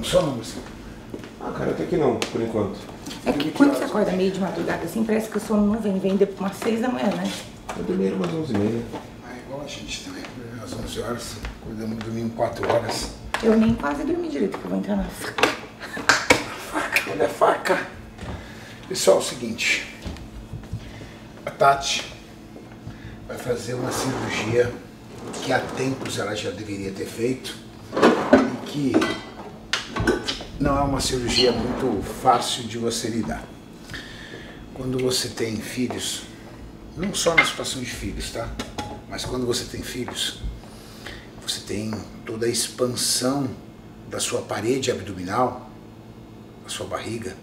sono, você? Ah, cara, até que não, por enquanto. É que quando você acorda meio de madrugada assim, parece que o sono não vem depois umas 6 da manhã, né? Eu dormi umas 11h30. Ah, igual a gente também. Às 11 horas, acordamos dormindo 4 horas. Eu nem quase dormi direito, que eu vou entrar na faca. Faca, olha a faca. Pessoal, é o seguinte. A Tati vai fazer uma cirurgia que há tempos ela já deveria ter feito e que não é uma cirurgia muito fácil de você lidar. Quando você tem filhos, não só na situação de filhos, tá? Mas quando você tem filhos, você tem toda a expansão da sua parede abdominal, da sua barriga,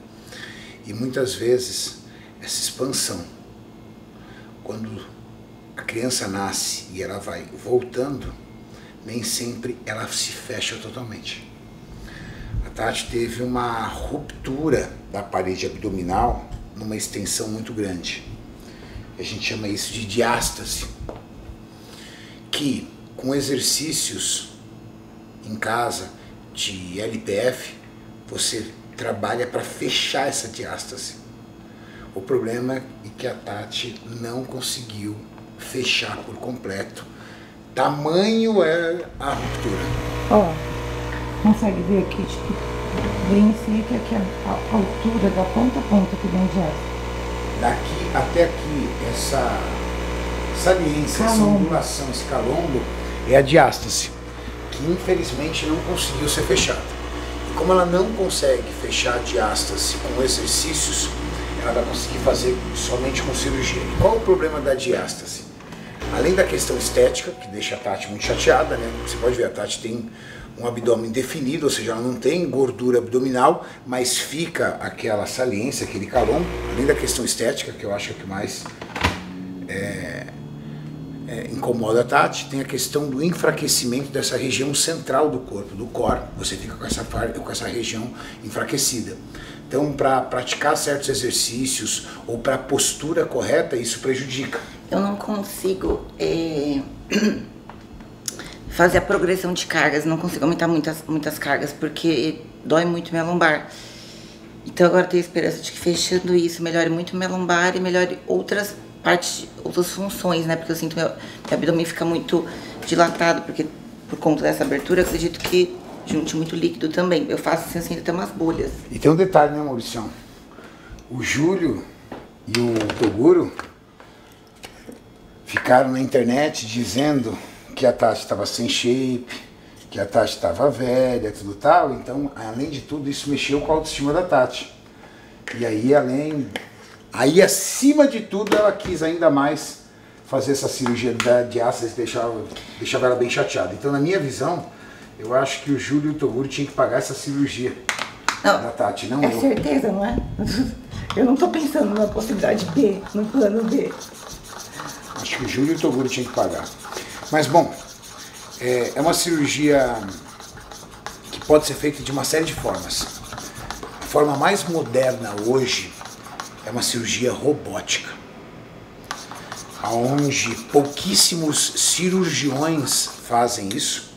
e muitas vezes essa expansão, quando a criança nasce e ela vai voltando, nem sempre ela se fecha totalmente. A Tati teve uma ruptura da parede abdominal numa extensão muito grande. A gente chama isso de diástase, que com exercícios em casa de LPF, você trabalha para fechar essa diástase. O problema é que a Tati não conseguiu fechar por completo. Tamanho é a ruptura. Ó, consegue ver aqui, tipo, bem seca aqui a altura da ponta a ponta aqui dentro de asa. Daqui até aqui, essa saliência, essa ondulação, esse calombo, é a diástase, que infelizmente não conseguiu ser fechada. E como ela não consegue fechar a diástase com exercícios, ela vai conseguir fazer somente com cirurgia. E qual o problema da diástase? Além da questão estética, que deixa a Tati muito chateada, né? Você pode ver, a Tati tem um abdômen definido, ou seja, ela não tem gordura abdominal, mas fica aquela saliência, aquele calombo. Além da questão estética, que eu acho que mais incomoda a Tati, tem a questão do enfraquecimento dessa região central do corpo, do core. Você fica com essa região enfraquecida. Então, para praticar certos exercícios ou para a postura correta, isso prejudica. Eu não consigo fazer a progressão de cargas, não consigo aumentar muitas cargas, porque dói muito minha lombar. Então agora eu tenho esperança de que fechando isso melhore muito minha lombar e melhore outras partes, outras funções, né? Porque eu sinto meu abdômen fica muito dilatado, porque por conta dessa abertura, eu acredito que junte muito líquido também. Eu faço assim, sinto até umas bolhas. E tem um detalhe, né, Mauricião? O Júlio e o Toguro ficaram na internet dizendo que a Tati estava sem shape, que a Tati estava velha, tudo tal. Então, além de tudo, isso mexeu com a autoestima da Tati. E aí, acima de tudo, ela quis ainda mais fazer essa cirurgia da diástase, deixava ela bem chateada. Então, na minha visão, eu acho que o Júlio e o Toguro tinham que pagar essa cirurgia da Tati, não eu. É certeza, não é? Eu não tô pensando na possibilidade B, no plano B. Acho que o Júlio e o Toguro tinham que pagar. Mas, bom, é uma cirurgia que pode ser feita de uma série de formas. A forma mais moderna hoje é uma cirurgia robótica, onde pouquíssimos cirurgiões fazem isso,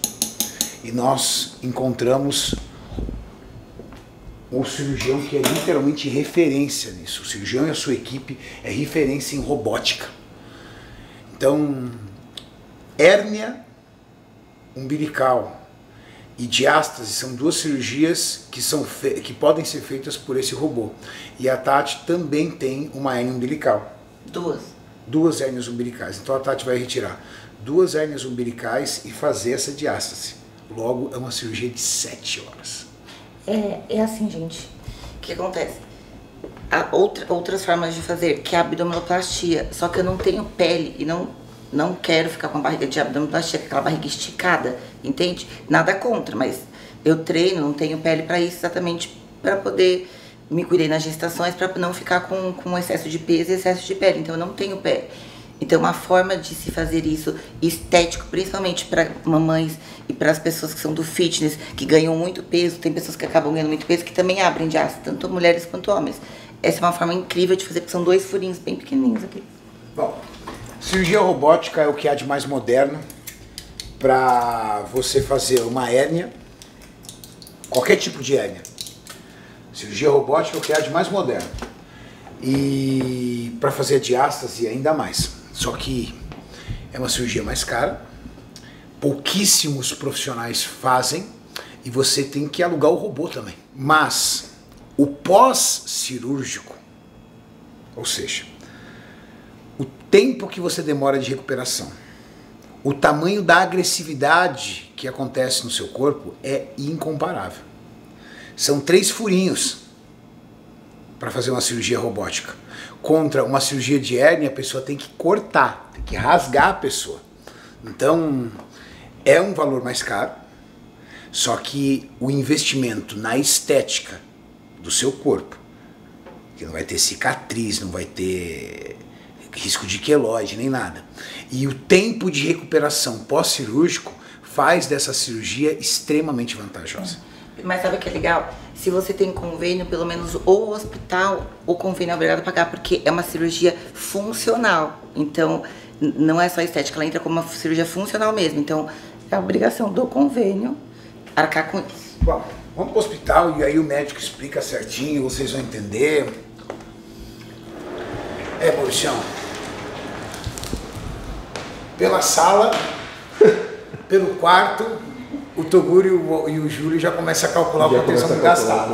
e nós encontramos um cirurgião que é literalmente referência nisso. O cirurgião e a sua equipe é referência em robótica. Então, hérnia umbilical e diástase são duas cirurgias que podem ser feitas por esse robô. E a Tati também tem uma hérnia umbilical. Duas hérnias umbilicais. Então a Tati vai retirar 2 hérnias umbilicais e fazer essa diástase. Logo, é uma cirurgia de 7 horas. É assim, gente. O que acontece? Há outras formas de fazer, que é a abdominoplastia. Só que eu não tenho pele e não quero ficar com a barriga de abdominoplastia, com aquela barriga esticada, entende? Nada contra, mas eu treino, não tenho pele para isso, exatamente para poder me cuidar nas gestações, para não ficar com excesso de peso e excesso de pele. Então eu não tenho pele. Então uma forma de se fazer isso estético, principalmente para mamães e para as pessoas que são do fitness, que ganham muito peso, tem pessoas que acabam ganhando muito peso, que também abrem diástase, tanto mulheres quanto homens. Essa é uma forma incrível de fazer, porque são 2 furinhos bem pequenininhos aqui. Bom, cirurgia robótica é o que há de mais moderno para você fazer uma hérnia qualquer tipo de hérnia. Cirurgia robótica é o que há de mais moderno. E para fazer a diástase ainda mais. Só que é uma cirurgia mais cara, pouquíssimos profissionais fazem e você tem que alugar o robô também. Mas o pós-cirúrgico, ou seja, o tempo que você demora de recuperação, o tamanho da agressividade que acontece no seu corpo é incomparável. São 3 furinhos para fazer uma cirurgia robótica. Contra uma cirurgia de hérnia, a pessoa tem que cortar, tem que rasgar a pessoa. Então, é um valor mais caro, só que o investimento na estética do seu corpo, que não vai ter cicatriz, não vai ter risco de queloide, nem nada. E o tempo de recuperação pós-cirúrgico faz dessa cirurgia extremamente vantajosa. Mas sabe o que é legal? Se você tem convênio, pelo menos o hospital, o convênio é obrigado a pagar, porque é uma cirurgia funcional. Então, não é só estética, ela entra como uma cirurgia funcional mesmo. Então, é a obrigação do convênio arcar com isso. Bom, vamos para o hospital e aí o médico explica certinho, vocês vão entender. Mauricião, pela sala, pelo quarto, o Toguro e o Júlio já começam a calcular o quanto eles vão gastar.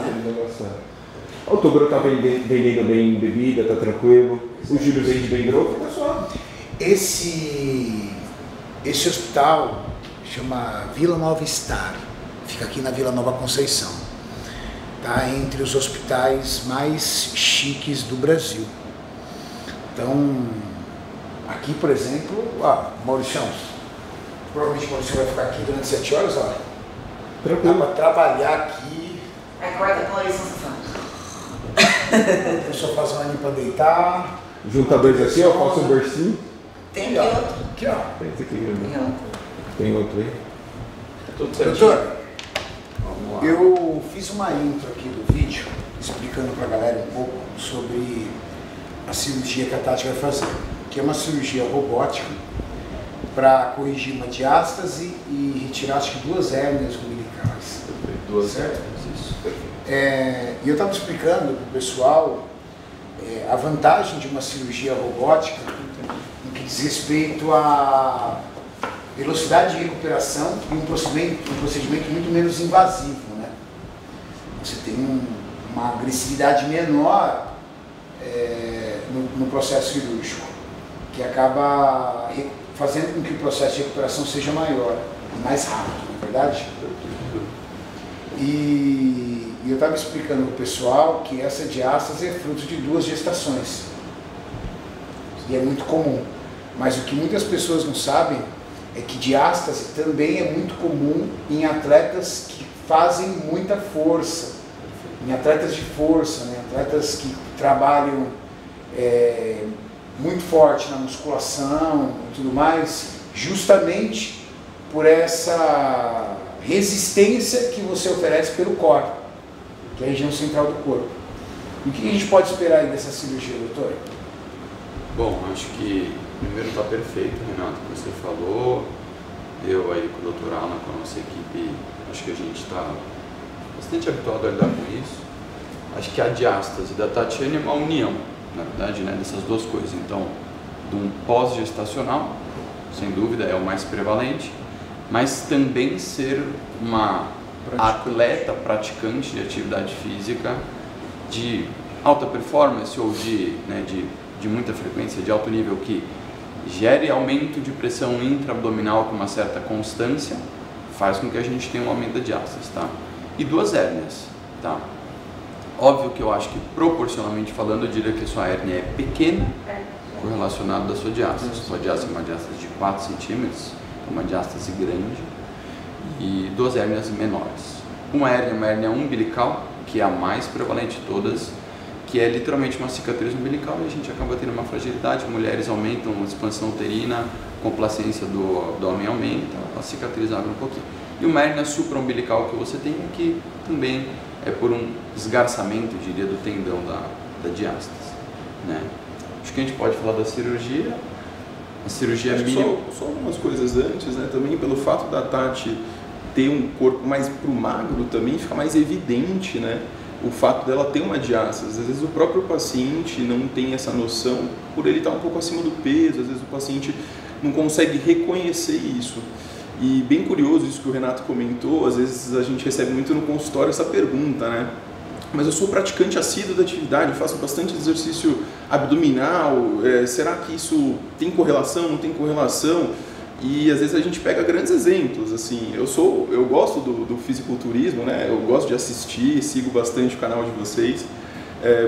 O Toguro tá vendendo bem bebida, tá tranquilo. O Júlio vende bem droga, tá suave. Esse hospital chama Vila Nova Star, fica aqui na Vila Nova Conceição. Tá entre os hospitais mais chiques do Brasil. Então, aqui, por exemplo, Mauricião, provavelmente o Mauricião vai ficar aqui durante 7 horas, ó. Dá para trabalhar aqui. Acorda com a licença. A pessoa faz uma linha para deitar. Junta 2 aqui, ó, faça um bercinho. Tem outro. Aqui, ó. Tem esse aqui, né? Tem outro. Tem outro aí. Tudo certinho. Doutor, eu fiz uma intro aqui do vídeo, explicando para a galera um pouco sobre a cirurgia que a Tati vai fazer, que é uma cirurgia robótica para corrigir uma diástase e retirar, acho que 2 hérnias umbilicais. Duas certo? hérnias, isso. E eu estava explicando para o pessoal a vantagem de uma cirurgia robótica no que diz respeito à velocidade de recuperação e um procedimento muito menos invasivo, né? Você tem uma agressividade menor no processo cirúrgico, que acaba fazendo com que o processo de recuperação seja maior e mais rápido, não é verdade? E eu estava explicando para o pessoal que essa diástase é fruto de 2 gestações. E é muito comum. Mas o que muitas pessoas não sabem é que diástase também é muito comum em atletas que fazem muita força, em atletas de força, né? Atletas que trabalham muito forte na musculação e tudo mais, justamente por essa resistência que você oferece pelo core, que é a região central do corpo. E o que a gente pode esperar aí dessa cirurgia, doutor? Bom, acho que primeiro está perfeito, Renato, o que você falou. Eu aí com o Dr. Alan, com a nossa equipe, acho que a gente está bastante habituado a lidar com isso. Acho que a diástase da Tatiane é uma união, na verdade, né, dessas 2 coisas. Então, de um pós-gestacional, sem dúvida, é o mais prevalente, mas também ser uma atleta praticante de atividade física de alta performance ou de muita frequência, de alto nível, que gere aumento de pressão intraabdominal com uma certa constância, faz com que a gente tenha um aumento da diástase, tá? E 2 hérnias, tá? Óbvio que eu acho que proporcionalmente falando, eu diria que a sua hérnia é pequena, correlacionado da sua diástase. Sua diástase é uma diástase de 4 centímetros, uma diástase grande, e 2 hérnias menores. Uma hérnia umbilical, que é a mais prevalente de todas, que é literalmente uma cicatriz umbilical, e a gente acaba tendo uma fragilidade, mulheres aumentam a expansão uterina, a complacência do homem aumenta, a cicatriz abre um pouquinho. E uma hérnia supraumbilical que você tem, que também é por um esgarçamento, eu diria, do tendão da diástase, né? Acho que a gente pode falar da cirurgia. A cirurgia mínima. Só algumas coisas antes, né? Também pelo fato da Tati ter um corpo mais pro magro também fica mais evidente, né? O fato dela ter uma diástase. Às vezes o próprio paciente não tem essa noção por ele estar um pouco acima do peso, às vezes o paciente não consegue reconhecer isso. E bem curioso isso que o Renato comentou, às vezes a gente recebe muito no consultório essa pergunta, né? Mas eu sou praticante assíduo da atividade, eu faço bastante exercício abdominal, será que isso tem correlação, não tem correlação? E às vezes a gente pega grandes exemplos, assim, eu gosto do fisiculturismo, né? Eu gosto de assistir, sigo bastante o canal de vocês.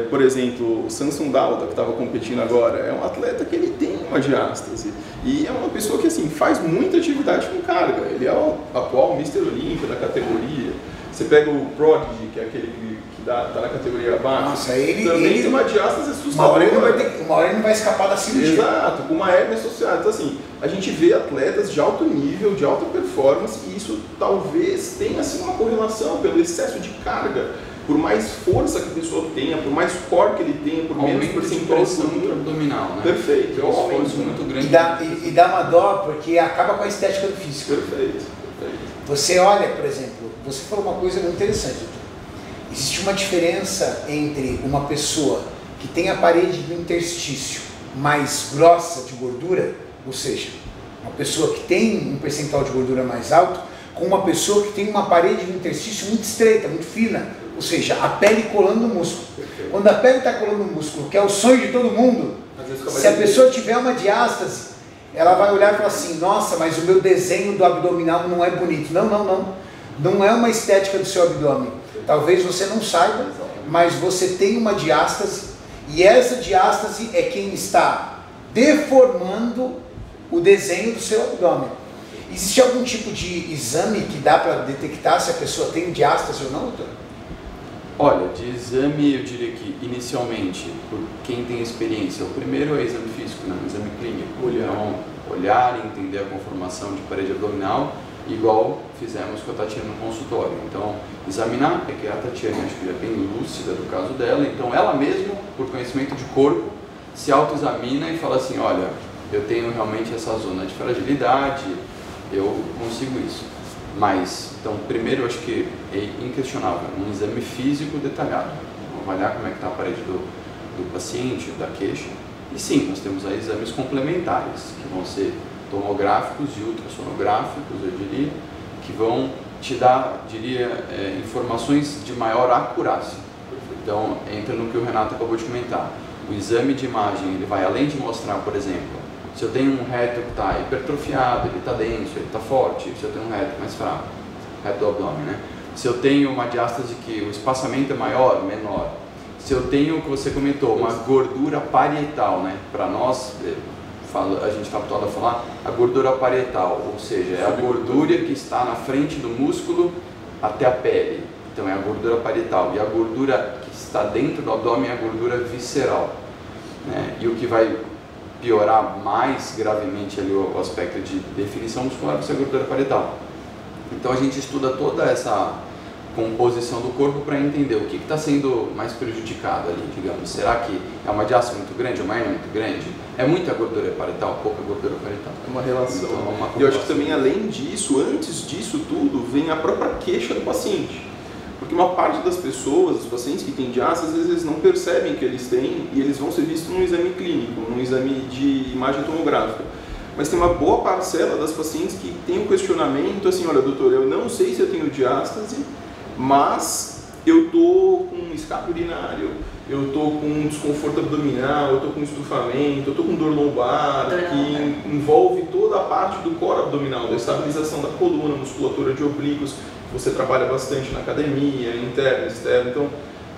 Por exemplo, o Samson Dauda, que estava competindo agora, é um atleta que ele tem uma diástase e é uma pessoa que assim, faz muita atividade com carga, ele é o atual Mr. Olímpia da categoria. Você pega o Prodigy, que é aquele que tá na categoria abaixo. Nossa, ele tem uma diástase assustadora. Uma hora ele não vai escapar da cirurgia. Exato, com uma hérnia associada. Então assim, a gente vê atletas de alto nível, de alta performance, e isso talvez tenha assim uma correlação pelo excesso de carga. Por mais força que a pessoa tenha, por mais core que ele tenha, por menos percentual de abdominal, né? Perfeito, é um aumento muito grande. E dá uma dó porque acaba com a estética do físico. Perfeito. Você olha, por exemplo, você falou uma coisa muito interessante, doutor. Existe uma diferença entre uma pessoa que tem a parede do interstício mais grossa de gordura, ou seja, uma pessoa que tem um percentual de gordura mais alto, com uma pessoa que tem uma parede do interstício muito estreita, muito fina, ou seja, a pele colando no músculo. Quando a pele está colando no músculo, que é o sonho de todo mundo, se a pessoa tiver uma diástase, ela vai olhar e falar assim, nossa, mas o meu desenho do abdominal não é bonito. Não. Não é uma estética do seu abdômen. Talvez você não saiba, mas você tem uma diástase, e essa diástase é quem está deformando o desenho do seu abdômen. Existe algum tipo de exame que dá para detectar se a pessoa tem diástase ou não, doutor? Olha, de exame eu diria que inicialmente, por quem tem experiência, o primeiro é exame físico, né? Exame clínico. Então, olhar e entender a conformação de parede abdominal, igual fizemos com a Tatiana no consultório. Então, examinar, é que a Tatiana acho que é bem lúcida do caso dela, então ela mesma, por conhecimento de corpo, se autoexamina e fala assim, olha, eu tenho realmente essa zona de fragilidade, eu consigo isso. Mas, então, primeiro eu acho que é inquestionável, um exame físico detalhado, avaliar como é que está a parede do paciente, da queixa. E sim, nós temos aí exames complementares, que vão ser tomográficos e ultrassonográficos, eu diria, que vão te dar, informações de maior acurácia. Então, entra no que o Renato acabou de comentar. O exame de imagem, ele vai além de mostrar, por exemplo, se eu tenho um reto que está hipertrofiado, ele está denso, ele está forte, se eu tenho um reto mais fraco, reto do abdômen, né? Se eu tenho uma diástase que o espaçamento é maior, menor. Se eu tenho, o que você comentou, uma gordura parietal, né? Para nós, a gente está habituado a falar, a gordura parietal, ou seja, é a gordura que está na frente do músculo até a pele. Então é a gordura parietal. E a gordura que está dentro do abdômen é a gordura visceral, né? E o que vai piorar mais gravemente ali o aspecto de definição muscular vai ser a gordura parietal. Então a gente estuda toda essa composição do corpo para entender o que está sendo mais prejudicado ali, digamos. Será que é uma diástase muito grande, uma hérnia muito grande? É muita gordura parietal, pouca gordura parietal? É uma relação. Então, e eu acho que também, além disso, antes disso tudo, vem a própria queixa do paciente. Porque uma parte das pessoas, os pacientes que têm diástase, às vezes eles não percebem que eles têm e eles vão ser vistos num exame clínico, num exame de imagem tomográfica. Mas tem uma boa parcela das pacientes que tem um questionamento assim, olha doutor, eu não sei se eu tenho diástase, mas eu estou com escape urinário, eu estou com desconforto abdominal, eu estou com estufamento, eu estou com dor lombar, que envolve toda a parte do core abdominal, da estabilização da coluna, musculatura de oblíquos, você trabalha bastante na academia, interno, externo. Então,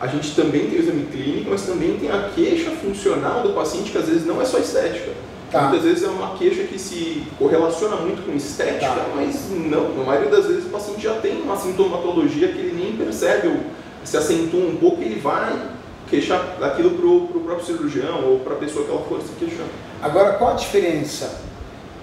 a gente também tem o exame clínico, mas também tem a queixa funcional do paciente, que às vezes não é só estética. Tá. Muitas vezes é uma queixa que se correlaciona muito com estética, tá, mas não. Na maioria das vezes o paciente já tem uma sintomatologia que ele nem percebe, ou se acentua um pouco e ele vai queixar daquilo para o próprio cirurgião ou para a pessoa que ela for se queixar. Agora, qual a diferença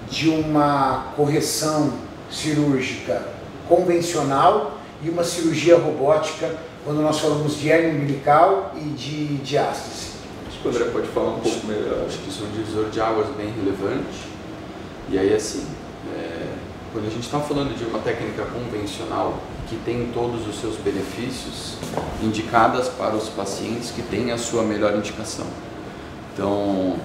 de uma correção cirúrgica convencional e uma cirurgia robótica quando nós falamos de hérnia umbilical e de diástase? Acho que o André pode falar um pouco melhor. Acho que isso é um divisor de águas bem relevante. E aí, assim, quando a gente está falando de uma técnica convencional que tem todos os seus benefícios indicadas para os pacientes que têm a sua melhor indicação. Então,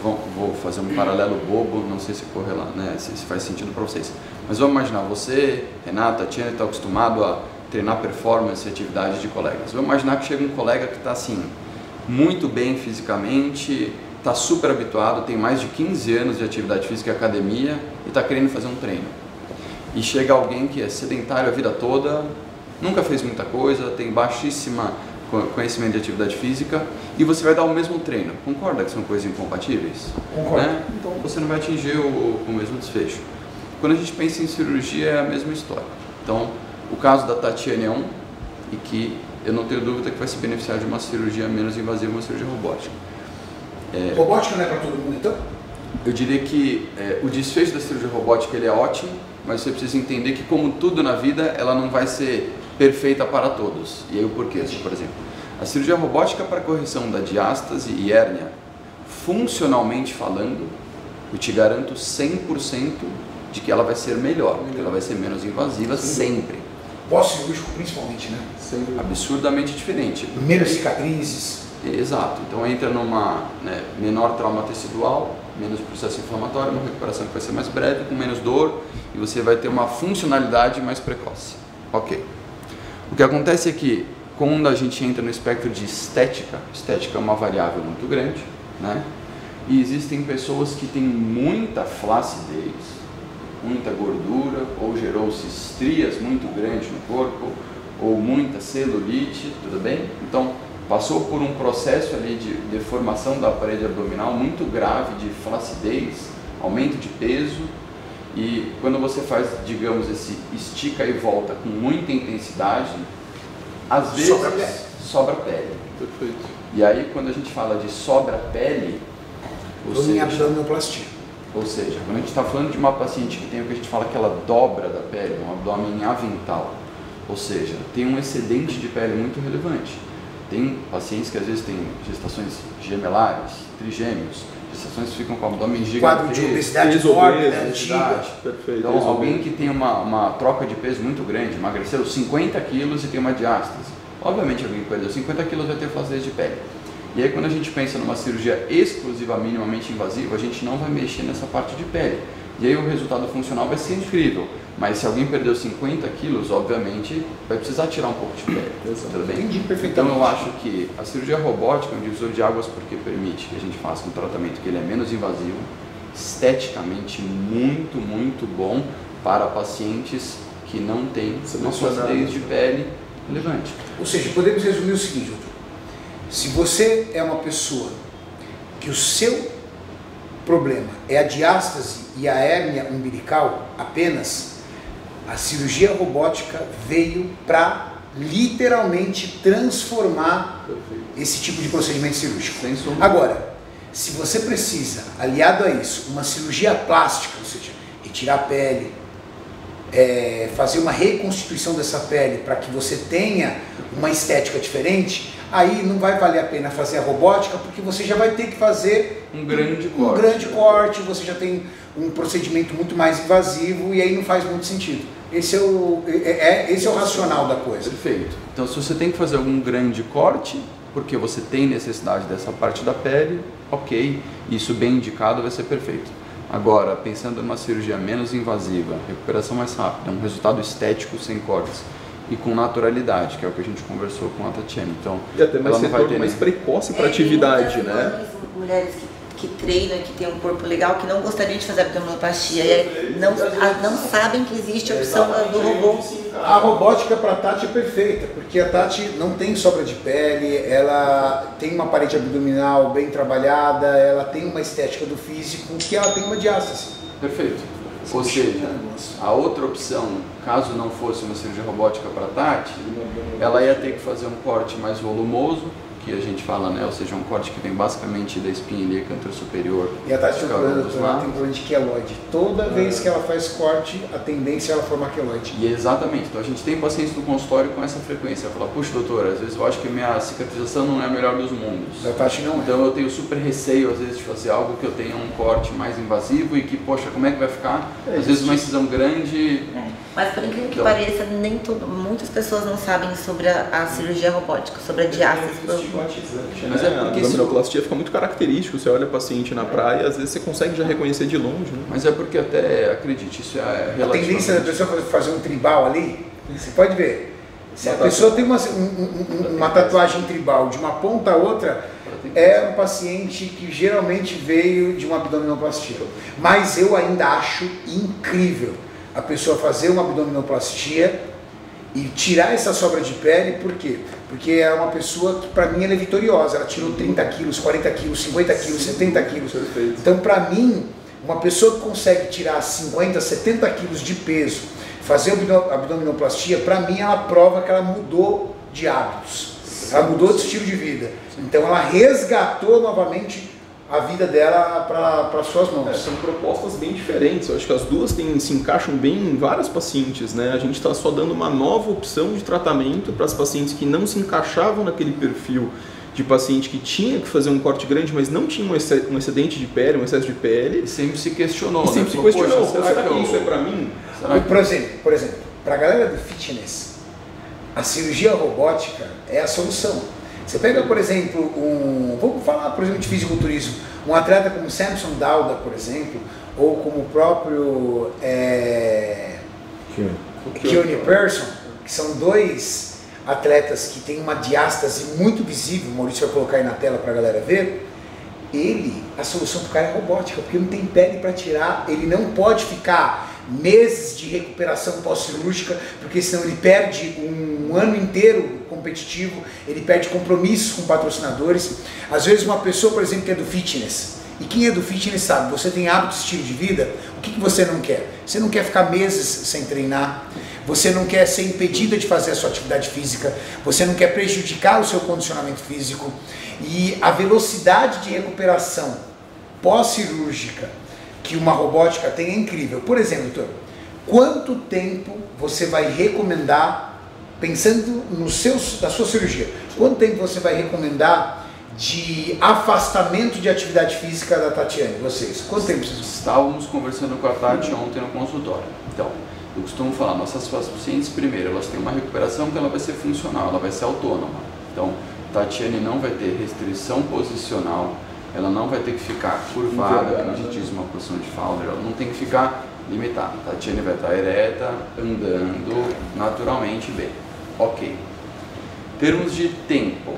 vou fazer um paralelo bobo, não sei se se faz sentido para vocês. Mas vamos imaginar, você, Renata, Tatiana, está acostumado a treinar performance e atividade de colegas. Vamos imaginar que chega um colega que está assim, muito bem fisicamente, está super habituado, tem mais de 15 anos de atividade física e academia e está querendo fazer um treino. E chega alguém que é sedentário a vida toda, nunca fez muita coisa, tem baixíssima conhecimento de atividade física e você vai dar o mesmo treino. Concorda que são coisas incompatíveis? Concordo. Né? Então você não vai atingir o mesmo desfecho. Quando a gente pensa em cirurgia é a mesma história. Então o caso da Tatiana é um, e que eu não tenho dúvida que vai se beneficiar de uma cirurgia menos invasiva, uma cirurgia robótica. Robótica não é para todo mundo então? Eu diria que o desfecho da cirurgia robótica ele é ótimo, mas você precisa entender que, como tudo na vida, ela não vai ser perfeita para todos. E aí o porquê? Por exemplo, a cirurgia robótica para correção da diástase e hérnia, funcionalmente falando, eu te garanto 100% de que ela vai ser melhor, porque ela vai ser menos invasiva sempre. Pós-cirúrgico principalmente, né? Absurdamente diferente. Menos cicatrizes. Exato. Então entra numa menor trauma tecidual, menos processo inflamatório, uma recuperação que vai ser mais breve, com menos dor, e você vai ter uma funcionalidade mais precoce. Ok. O que acontece é que, quando a gente entra no espectro de estética é uma variável muito grande, né? E existem pessoas que têm muita flacidez, muita gordura, ou gerou-se estrias muito grandes no corpo, ou muita celulite, tudo bem? Então, passou por um processo ali de deformação da parede abdominal muito grave, de flacidez, aumento de peso, e quando você faz, digamos, esse estica e volta com muita intensidade, às vezes sobra pele. Perfeito. E aí, quando a gente fala de sobra pele, abdominoplastia. Ou seja, quando a gente está falando de uma paciente que tem o que a gente fala aquela dobra da pele, um abdômen avental, ou seja, tem um excedente de pele muito relevante. Tem pacientes que às vezes têm gestações gemelares, trigêmeos, gestações que ficam com o abdômen gigantesco. Quadro de obesidade mórbida, antiga. Perfeito. Então, alguém que tem uma troca de peso muito grande, emagreceu 50 quilos e tem uma diástase. Obviamente, alguém que perdeu 50 quilos vai ter flacidez de pele. E aí, quando a gente pensa numa cirurgia exclusiva, minimamente invasiva, a gente não vai mexer nessa parte de pele. E aí o resultado funcional vai ser incrível. Mas se alguém perdeu 50 quilos, obviamente, vai precisar tirar um pouco de pele. Tudo bem? Entendi perfeitamente. Então eu acho que a cirurgia robótica é um divisor de águas porque permite que a gente faça um tratamento que ele é menos invasivo, esteticamente muito, muito bom para pacientes que não têm uma flacidez de pele relevante. Ou seja, podemos resumir o seguinte, doutor. Se você é uma pessoa que o seu problema é a diástase e a hérnia umbilical apenas, a cirurgia robótica veio para literalmente transformar esse tipo de procedimento cirúrgico. Agora, se você precisa, aliado a isso, uma cirurgia plástica, ou seja, retirar a pele, fazer uma reconstituição dessa pele para que você tenha uma estética diferente, aí não vai valer a pena fazer a robótica, porque você já vai ter que fazer um grande corte, você já tem um procedimento muito mais invasivo e aí não faz muito sentido. Esse é o racional da coisa. Perfeito. Então, se você tem que fazer algum grande corte, porque você tem necessidade dessa parte da pele, ok, isso bem indicado vai ser perfeito. Agora, pensando numa cirurgia menos invasiva, recuperação mais rápida, um resultado estético sem cortes e com naturalidade, que é o que a gente conversou com a Tatiana. Então, e até mais retorno mais precoce para atividade, né? Mulheres que treinam e que têm um corpo legal, que não gostariam de fazer abdominoplastia, e não sabem que existe a opção do robô. A robótica para a Tati é perfeita, porque a Tati não tem sobra de pele, ela tem uma parede abdominal bem trabalhada, ela tem uma estética do físico, que ela tem uma diástase. Perfeito. Ou seja, a outra opção, caso não fosse uma cirurgia robótica para a Tati, ela ia ter que fazer um corte mais volumoso, que que a gente fala, né? Ou seja, um corte que vem basicamente da espinha ilíaca anterior superior. E a Tati tem um problema de queloide. Toda vez que ela faz corte, a tendência é ela formar queloide. E exatamente. Então a gente tem pacientes do consultório com essa frequência. Ela fala, puxa doutor, às vezes eu acho que minha cicatrização não é a melhor dos mundos. A Tati não é. Então eu tenho super receio às vezes de fazer algo que eu tenha um corte mais invasivo e que, poxa, como é que vai ficar? Às vezes uma incisão grande... Mas por incrível que pareça, muitas pessoas não sabem sobre a cirurgia robótica, sobre a diástase. Mas a abdominoplastia fica muito característico, você olha o paciente na praia, às vezes você consegue já reconhecer de longe, né? Mas é porque até, acredite, isso é relativamente... A tendência da pessoa fazer um tribal ali, você pode ver, se a pessoa tem uma tatuagem tribal de uma ponta a outra, é um paciente que geralmente veio de uma abdominoplastia. Mas eu ainda acho incrível a pessoa fazer uma abdominoplastia e tirar essa sobra de pele, por quê? Porque é uma pessoa que para mim ela é vitoriosa, ela tirou 30 quilos, 40 quilos, 50 quilos, 70 quilos. Perfeito. Então para mim, uma pessoa que consegue tirar 50, 70 quilos de peso, fazer abdominoplastia, para mim ela prova que ela mudou de hábitos, ela mudou de estilo de vida. Então ela resgatou novamente a vida dela para suas mãos. São propostas bem diferentes, eu acho que as duas se encaixam bem em vários pacientes, né? A gente está só dando uma nova opção de tratamento para as pacientes que não se encaixavam naquele perfil de paciente que tinha que fazer um corte grande, mas não tinha um excedente de pele, um excesso de pele. E sempre se questionou, né? Sempre se questionou, será que isso é para mim? Por exemplo, para a galera do fitness, a cirurgia robótica é a solução. Você pega, por exemplo, vamos falar, por exemplo, de fisiculturismo, um atleta como Samson Dauda, por exemplo, ou como o próprio Keone Person, que são dois atletas que têm uma diástase muito visível, o Maurício vai colocar aí na tela para a galera ver, a solução para o cara é robótica, porque não tem pele para tirar, ele não pode ficar meses de recuperação pós-cirúrgica, porque senão ele perde um ano inteiro competitivo, ele perde compromissos com patrocinadores. Às vezes uma pessoa, por exemplo, que é do fitness, e quem é do fitness sabe, você tem hábito, estilo de vida, o que você não quer? Você não quer ficar meses sem treinar, você não quer ser impedida de fazer a sua atividade física, você não quer prejudicar o seu condicionamento físico, e a velocidade de recuperação pós-cirúrgica que uma robótica tem é incrível. Por exemplo, doutor, quanto tempo você vai recomendar, pensando da sua cirurgia, quanto tempo você vai recomendar de afastamento de atividade física da Tatiane, vocês? Quanto tempo vocês? Estávamos conversando com a Tati ontem no consultório. Então, eu costumo falar, nossas pacientes, primeiro, elas têm uma recuperação que ela vai ser funcional, ela vai ser autônoma. Então, Tatiane não vai ter restrição posicional, ela não vai ter que ficar curvada, como a gente diz, uma posição de Fowler, ela não tem que ficar limitada. A Tatiane vai estar ereta, andando naturalmente bem. Ok. Em termos de tempo,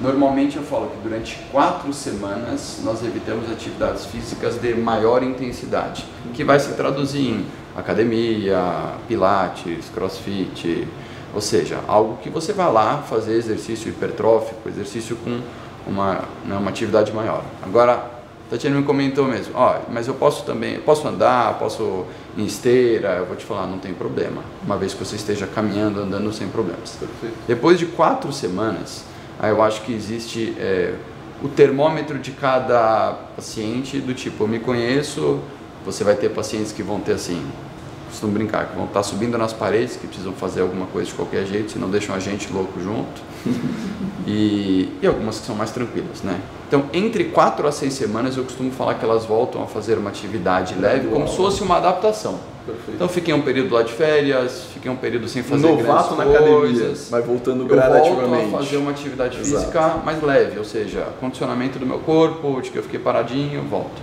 normalmente eu falo que durante 4 semanas nós evitamos atividades físicas de maior intensidade, que vai se traduzir em academia, pilates, crossfit, ou seja, algo que você vai lá fazer exercício hipertrófico, exercício com uma atividade maior. Agora, a Tatiana me comentou mesmo, mas eu posso andar, posso em esteira, eu vou te falar, não tem problema, uma vez que você esteja caminhando, andando sem problemas. Perfeito. Depois de 4 semanas, aí eu acho que existe o termômetro de cada paciente, do tipo, eu me conheço, você vai ter pacientes que vão ter assim, costumo brincar, que vão estar subindo nas paredes, que precisam fazer alguma coisa de qualquer jeito, se não deixam a gente louco junto. E algumas que são mais tranquilas, né? Então, entre 4 a 6 semanas, eu costumo falar que elas voltam a fazer uma atividade leve, como se fosse uma adaptação. Perfeito. Então, fiquei um período lá de férias, fiquei um período sem fazer grandes novato na academia, vai voltando gradativamente. Eu volto a fazer uma atividade física mais leve, ou seja, condicionamento do meu corpo, de que eu fiquei paradinho, volto.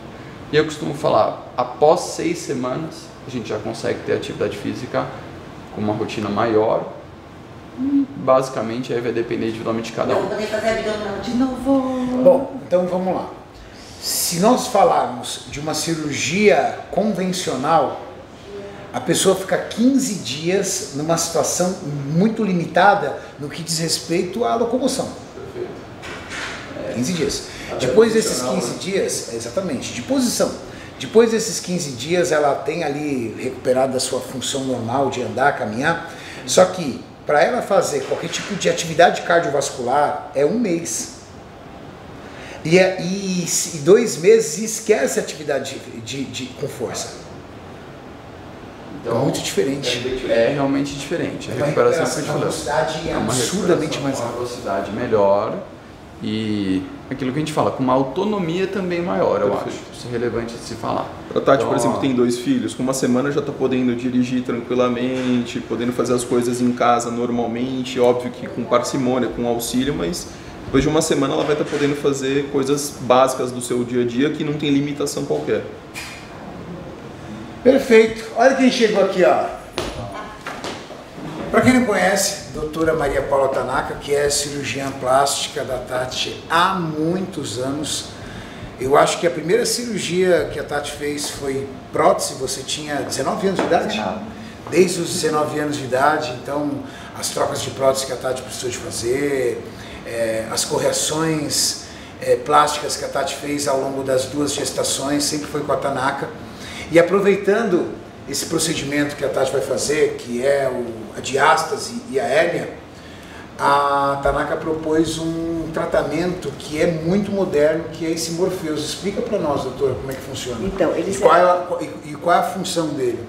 E eu costumo falar, após 6 semanas, a gente já consegue ter atividade física com uma rotina maior. Basicamente, aí vai depender individualmente de cada um. Eu vou poder fazer abdominal de novo. Bom, então vamos lá. Se nós falarmos de uma cirurgia convencional, a pessoa fica 15 dias numa situação muito limitada no que diz respeito à locomoção. Perfeito. 15 dias. Depois desses 15 dias, exatamente, de posição. Depois desses 15 dias ela tem ali recuperado a sua função normal de andar, caminhar, só que para ela fazer qualquer tipo de atividade cardiovascular é 1 mês. E 2 meses e esquece a atividade com força. Então, é muito diferente. É realmente diferente. A recuperação a velocidade é absurdamente mais rápida. Uma velocidade melhor e aquilo que a gente fala, com uma autonomia também maior, eu acho. Isso é relevante de se falar. A Tati, Então, por exemplo, tem 2 filhos, com uma semana já está podendo dirigir tranquilamente, podendo fazer as coisas em casa normalmente, óbvio que com parcimônia, com auxílio, mas depois de uma semana ela vai estar podendo fazer coisas básicas do seu dia a dia que não tem limitação qualquer. Perfeito. Olha quem chegou aqui, ó. Para quem não conhece, doutora Maria Paula Tanaka, que é cirurgiã plástica da Tati há muitos anos. Eu acho que a primeira cirurgia que a Tati fez foi prótese. Você tinha 19 anos de idade? 19. Desde os 19 anos de idade, então as trocas de prótese que a Tati precisou de fazer, as correções plásticas que a Tati fez ao longo das 2 gestações, sempre foi com a Tanaka. E aproveitando esse procedimento que a Tati vai fazer, que é a diástase e a hérnia, a Tanaka propôs um tratamento que é muito moderno, que é esse Morpheus. Explica para nós, doutora, como é que funciona. Então, qual é a função dele?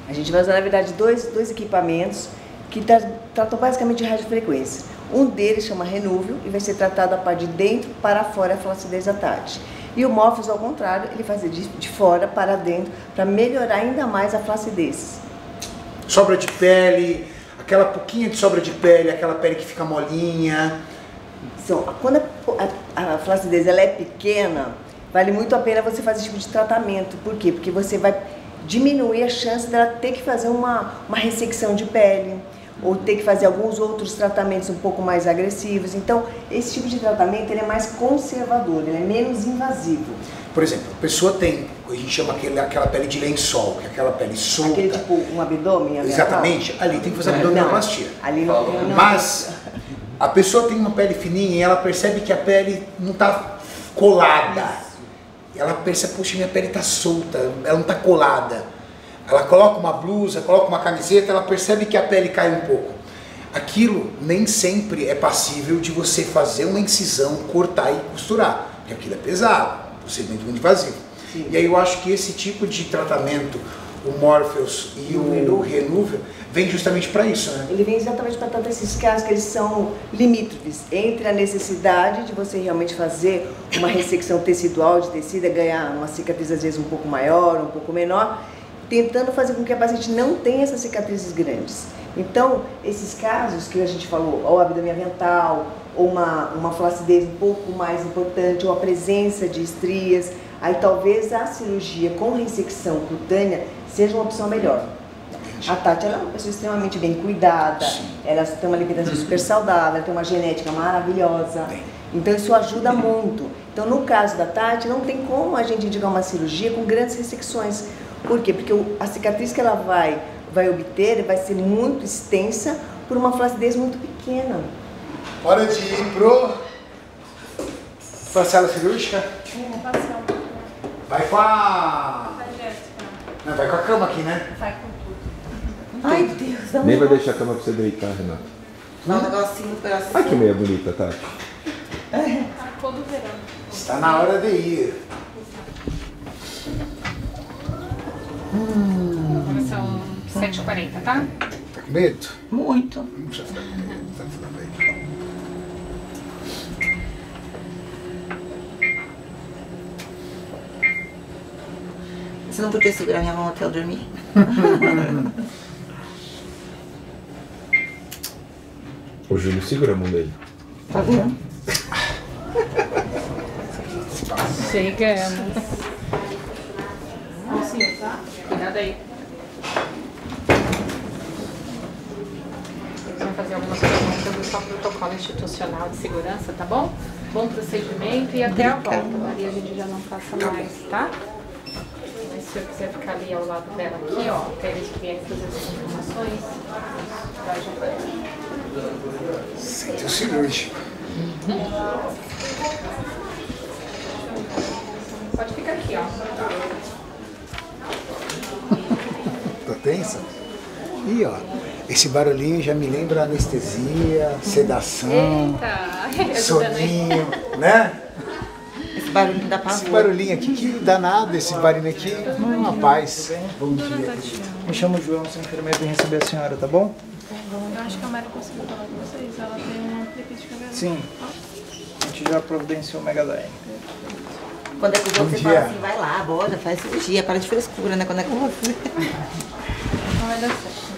A gente vai usar, na verdade, dois equipamentos que tratam basicamente de radiofrequência. Um deles chama Renúvio e vai ser tratado a parte de dentro para fora a flacidez da Tati. E o Morpheus, ao contrário, ele faz de fora para dentro para melhorar ainda mais a flacidez. Sobra de pele, aquela pouquinha de sobra de pele, aquela pele que fica molinha. Então, quando a flacidez ela é pequena, vale muito a pena você fazer esse tipo de tratamento. Por quê? Porque você vai diminuir a chance dela ter que fazer uma ressecção de pele ou ter que fazer alguns outros tratamentos um pouco mais agressivos. Então, esse tipo de tratamento ele é mais conservador, ele é menos invasivo. Por exemplo, a pessoa tem, a gente chama aquela pele de lençol, que é aquela pele solta. Aquele tipo um abdômen? Exatamente, ali tem que fazer abdominoplastia. Ali não. Mas a pessoa tem uma pele fininha e ela percebe que a pele não está colada. Ela percebe, poxa, minha pele está solta, ela não está colada. Ela coloca uma blusa, coloca uma camiseta, ela percebe que a pele cai um pouco. Aquilo nem sempre é passível de você fazer uma incisão, cortar e costurar, porque aquilo é pesado, um procedimento muito invasivo. Sim. E aí eu acho que esse tipo de tratamento, o Morpheus e o Renúvio, vem justamente para isso, né? Ele vem exatamente para tratar esses casos que eles são limítrofes entre a necessidade de você realmente fazer uma ressecção tecidual de tecido, ganhar uma cicatriz às vezes um pouco maior, um pouco menor, tentando fazer com que a paciente não tenha essas cicatrizes grandes. Então, esses casos que a gente falou, ou abdômen avental, ou uma flacidez um pouco mais importante, ou a presença de estrias, aí talvez a cirurgia com ressecção cutânea seja uma opção melhor. A Tati ela é uma pessoa extremamente bem cuidada, ela tem uma alimentação super saudável, ela tem uma genética maravilhosa, então isso ajuda muito. Então, no caso da Tati, não tem como a gente indicar uma cirurgia com grandes ressecções. Por quê? Porque a cicatriz que ela vai obter vai ser muito extensa por uma flacidez muito pequena. Hora de ir pra sala cirúrgica? Vai com a... Não, vai com a cama aqui, né? Vai com tudo. Ai, Deus, dá um Nem vai negócio. deixar a cama pra você deitar, Renato. Dá um negocinho no braço. Olha que meia bonita, Tati. Tá todo verão. Está na hora de ir. Agora são 7h40, tá? Tá com medo? Muito. Não precisa ficar com medo. Tá falando aí. Você não podia segurar minha mão até eu dormir? O Júlio segura a mão dele. Tá vendo? Chegamos. Assim, tá? Cuidado aí. Eles vão fazer algumas perguntas do seu protocolo institucional de segurança, tá bom? Bom procedimento e até a volta. Ali a gente já não passa mais, tá? Mas se eu quiser ficar ali ao lado dela aqui, ó, até eles vierem fazer as informações, tá, Giovana? Sente o cirúrgico. Pode ficar aqui, ó. Tá tensa? Ih, ó. Esse barulhinho já me lembra anestesia, sedação, Eita! soninho, né? barulho da Esse pavor. barulhinho aqui, que danado esse barulho aqui. Uma paz. Bom dia. Me chamo João, sou enfermeiro, vim receber a senhora, tá bom? Eu acho que a Mari conseguiu falar com vocês. Ela tem uma amplitude de cabelo. Sim. A gente já providenciou o Megadine. Quando é com Bom você, dia. fala assim, vai lá, bora, faz cirurgia, para de frescura, né? Quando é com você. Não vai dar certo.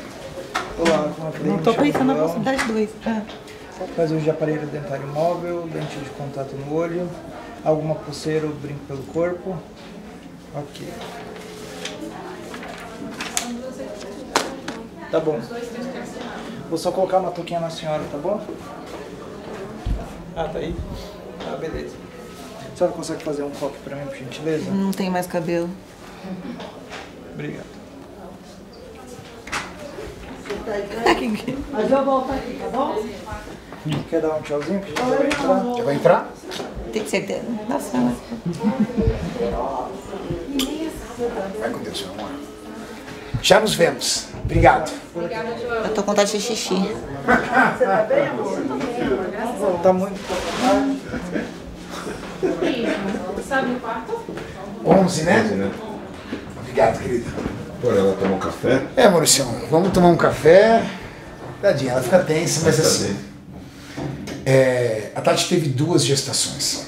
Olá, como é que Não tô pensando na possibilidade de dois. Faz uso de aparelho dentário móvel, lente de contato no olho, alguma pulseira ou brinco pelo corpo. Ok. Tá bom. Vou só colocar uma touquinha na senhora, tá bom? Ah, tá aí? Ah, beleza. A senhora consegue fazer um coque pra mim, por gentileza? Não tem mais cabelo. Obrigado. Mas eu volto aqui, tá bom? Quer dar um tchauzinho que a gente vai entrar? Já vai entrar? Tem que ser. Nossa, mas... Vai com Deus, meu amor. Já nos vemos. Obrigado. eu tô com vontade de xixi. Tá muito. Sabe o quarto? 11, né? Obrigado, querida. Por ela tomar um café? É, Maurício, vamos tomar um café. Tadinha, ela fica tensa, mas assim. A Tati teve 2 gestações.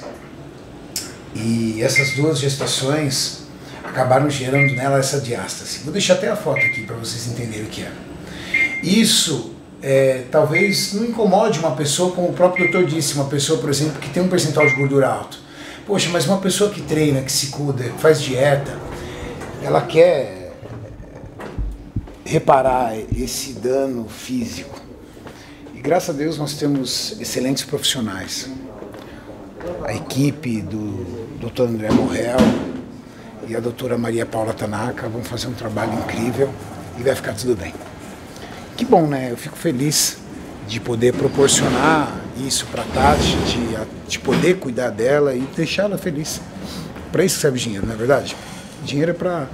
E essas 2 gestações acabaram gerando nela essa diástase. Vou deixar até a foto aqui para vocês entenderem o que é. Isso talvez não incomode uma pessoa, como o próprio doutor disse, uma pessoa, por exemplo, que tem um percentual de gordura alto. Poxa, mas uma pessoa que treina, que se cuida, que faz dieta, ela quer reparar esse dano físico. E graças a Deus nós temos excelentes profissionais. A equipe do Dr. André Morrel e a doutora Maria Paula Tanaka vão fazer um trabalho incrível e vai ficar tudo bem. Que bom, né? Eu fico feliz de poder proporcionar isso para a Tati, de poder cuidar dela e deixar ela feliz. Para isso que serve o dinheiro, não é verdade? O dinheiro é para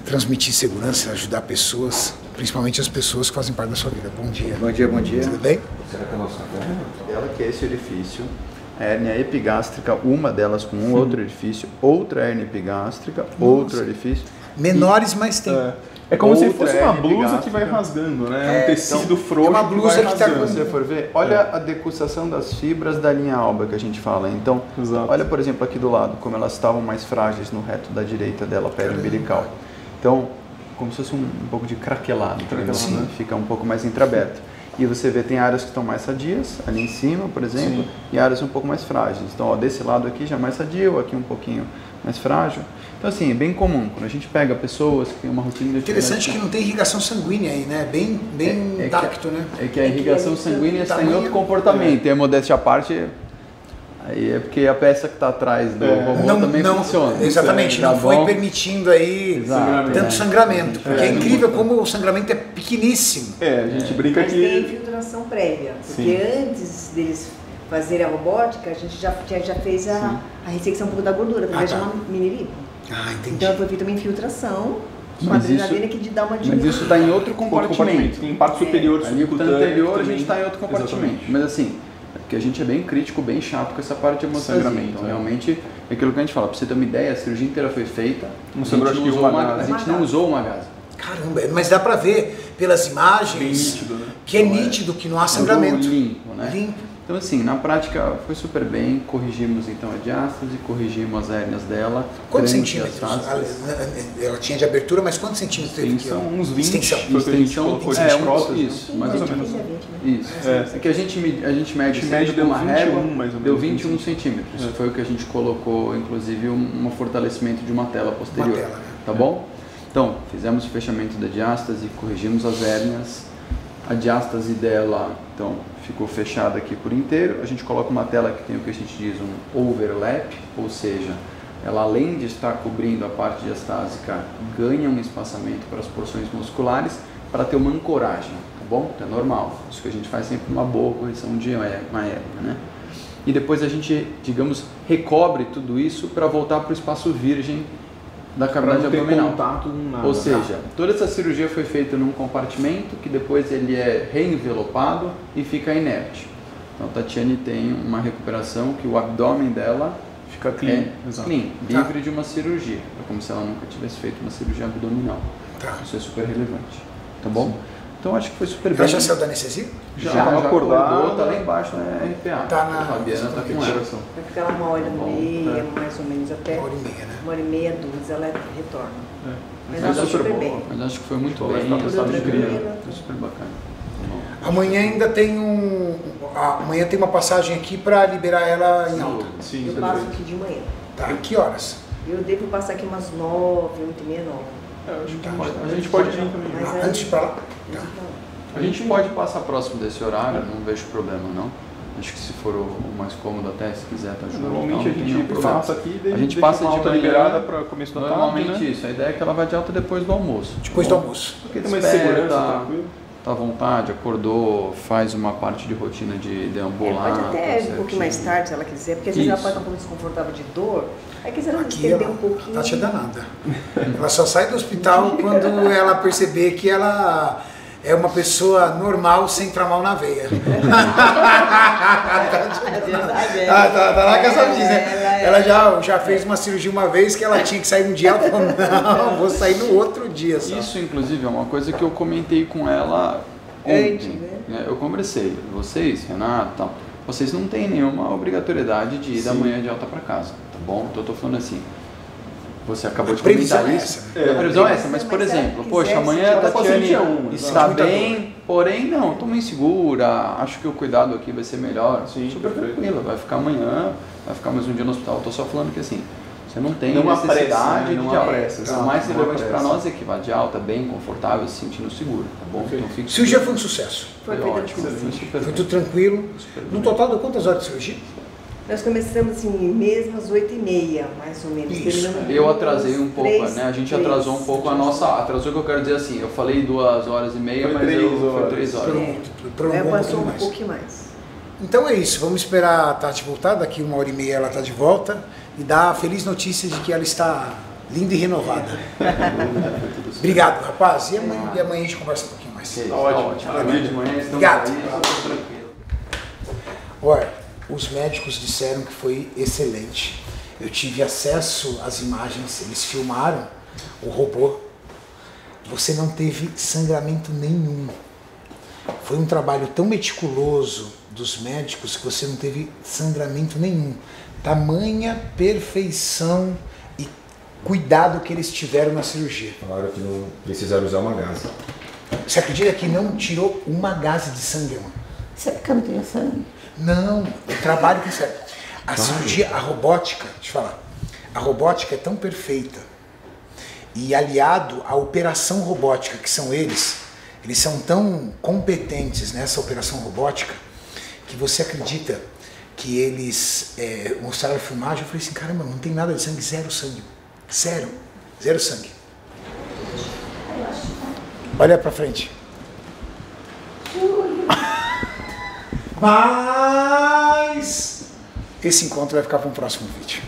transmitir segurança, ajudar pessoas, principalmente as pessoas que fazem parte da sua vida. Bom dia. Bom dia, bom dia. Tudo bem? Será que é a nossa café? Ela que é esse orifício, a hérnia epigástrica, uma delas com um outro orifício, outra hérnia epigástrica, outro orifício. Menores, mas tem. É como se Outra fosse uma hérnia blusa que epigástrica. vai rasgando, né? Um tecido frouxo é uma blusa que tá vai com- rasgando. Se você for ver, olha a decussação das fibras da linha alba que a gente fala. Então, Exato. olha, por exemplo, aqui do lado, como elas estavam mais frágeis no reto da direita dela, pele umbilical. Então, como se fosse um pouco de craquelado, né? Fica um pouco mais entreaberto. E você vê, tem áreas que estão mais sadias, ali em cima, por exemplo, e áreas um pouco mais frágeis. Então, ó, desse lado aqui já é mais sadio, aqui um pouquinho mais frágil. Então, assim, é bem comum. Quando a gente pega pessoas que têm uma rotina de Interessante que não tem irrigação sanguínea aí, né? Bem intacto, né? É que a irrigação sanguínea está em tamanho- outro comportamento. E a modéstia à parte, aí é porque a peça que está atrás do robô também funciona. Exatamente, Tá não foi bom? permitindo aí Exato, tanto né? sangramento. Porque é incrível como o sangramento é pequeníssimo. A gente brinca Mas tem que... infiltração prévia, porque antes deles fazerem a robótica, a gente já fez a ressecção um pouco da gordura, através tá. de uma mini lipo. Ah, entendi. Então foi feita uma infiltração com Mas adrenalina que dá uma Mas diminuição. isso está em outro compartimento. Tem parte superior, Ali o subcutânea, anterior a também. gente está em outro compartimento. Exatamente. Mas assim, é porque a gente é bem crítico, bem chato com essa parte de hemostasia. Sangramento, Então, né? realmente, é aquilo que a gente fala. Para você ter uma ideia, a cirurgia inteira foi feita. Não a gente sobrou, acho que usou uma uma, a gase. gente não usou uma gase. Caramba, mas dá pra ver pelas imagens Bem nítido, né? que é nítido que não há sangramento. Limpo, né? Limpo. Então assim, na prática foi super bem, corrigimos então a diástase, corrigimos as hérnias dela. Quantos tremos centímetros? diastásicos. Ela tinha de abertura, mas quantos centímetros teve aqui? Extensão, ó? uns 20. Extensão. Foi o que a gente Extensão, colocou de prótese. isso, mais ou menos. Isso. É. É que a gente mede mede sempre deu com uma 21, régua, mais ou deu menos, 21 centímetros. Foi o que a gente colocou, inclusive, um fortalecimento de uma tela posterior. Uma tela, né? Tá bom? Então, fizemos o fechamento da diástase, corrigimos as hérnias. A diástase dela, então, ficou fechada aqui por inteiro. A gente coloca uma tela que tem o que a gente diz um overlap, ou seja, ela além de estar cobrindo a parte diastásica, ganha um espaçamento para as porções musculares para ter uma ancoragem, tá bom? Então é normal. Isso que a gente faz sempre uma boa correção de uma hérnia, né? E depois a gente, digamos, recobre tudo isso para voltar para o espaço virgem da cavidade Pra não ter abdominal. contato com nada. Ou seja, toda essa cirurgia foi feita num compartimento que depois ele é reenvelopado e fica inerte. Então a Tatiane tem uma recuperação que o abdômen dela Fica clean, livre de uma cirurgia. É como se ela nunca tivesse feito uma cirurgia abdominal. Isso é super relevante. Tá bom? Sim. Então acho que foi super bem. Ela já saiu da anestesia? Já acordou, tá lá embaixo na RPA. Tá na... A Fabiana tá com ela. Vai ficar lá 1h30, mais ou menos, até 1h30, né? 1h30, 2 ela retorna. Mas ela super bem. Mas acho que foi muito bem. Foi super bacana. Amanhã ainda tem amanhã tem uma passagem aqui para liberar ela em alta. Sim, eu passo aqui de manhã. Tá, que horas? Eu devo passar aqui umas 9, 8h30, 9. A gente pode vir também. Antes de ir para lá? Tá. A gente pode passar próximo desse horário, não vejo problema não. Acho que se for o mais cômodo até, se quiser tá junto. Normalmente a gente passa aqui e a gente passa de manhã liberada para começo da tarde. Normalmente isso, a ideia é que ela vai de alta depois do almoço. Depois do almoço. Porque tem mais segurança, tranquilo. Tá à vontade, acordou, faz uma parte de rotina de deambular. Pode até um pouquinho mais tarde, se ela quiser, porque às vezes ela pode estar um pouco desconfortável de dor. Aí quiser ela estender um pouquinho. Tá te danada. Ela só sai do hospital quando ela perceber que ela é uma pessoa normal sem tramal na veia. Tá lá com essa diz, né? Ela já fez uma cirurgia uma vez que ela tinha que sair um dia, ela falou, não, vou sair no outro dia só. Isso, inclusive, é uma coisa que eu comentei com ela ontem. Eu conversei, vocês, Renato, tal, vocês não têm nenhuma obrigatoriedade de ir da manhã de alta para casa, tá bom? Então eu tô falando assim, você acabou de comentar isso. A previsão é essa, mas por exemplo, poxa, amanhã a Tatiane está bem, porém não, estou meio insegura, acho que o cuidado aqui vai ser melhor, super tranquila, vai ficar amanhã, vai ficar mais um dia no hospital. Estou só falando que assim, você não tem necessidade de pressa. O mais relevante para nós é que vá de alta, bem confortável, se sentindo seguro, tá bom? Então, cirurgia foi um sucesso. Foi ótimo. Foi tudo tranquilo. No total, deu quantas horas de cirurgia? Nós começamos assim, mesmo às 8h30, mais ou menos. Eu atrasei um pouco, né? A gente atrasou um pouco a nossa... Atrasou que eu quero dizer assim, eu falei 2h30, mas foi 3 horas. Passou um pouquinho mais. Então é isso, vamos esperar a Tati voltar, daqui 1h30 ela está de volta e dar a feliz notícia de que ela está linda e renovada. Obrigado, rapaz. E amanhã a gente conversa um pouquinho mais. Tá ótimo. Amanhã de manhã estamos aí. Olha, os médicos disseram que foi excelente. Eu tive acesso às imagens, eles filmaram o robô. Você não teve sangramento nenhum. Foi um trabalho tão meticuloso dos médicos que você não teve sangramento nenhum. Tamanha perfeição e cuidado que eles tiveram na cirurgia. Falaram que não precisaram usar uma gase. Você acredita que não tirou uma gase de sangue? Você fica não tem sangue? Não, o trabalho que serve. A cirurgia, a robótica, deixa eu falar, a robótica é tão perfeita e aliado à operação robótica, que são eles são tão competentes nessa operação robótica que você acredita que eles mostraram a filmagem. Eu falei assim, caramba, não tem nada de sangue, zero sangue, zero sangue. Olha pra frente. Mas esse encontro vai ficar para um próximo vídeo.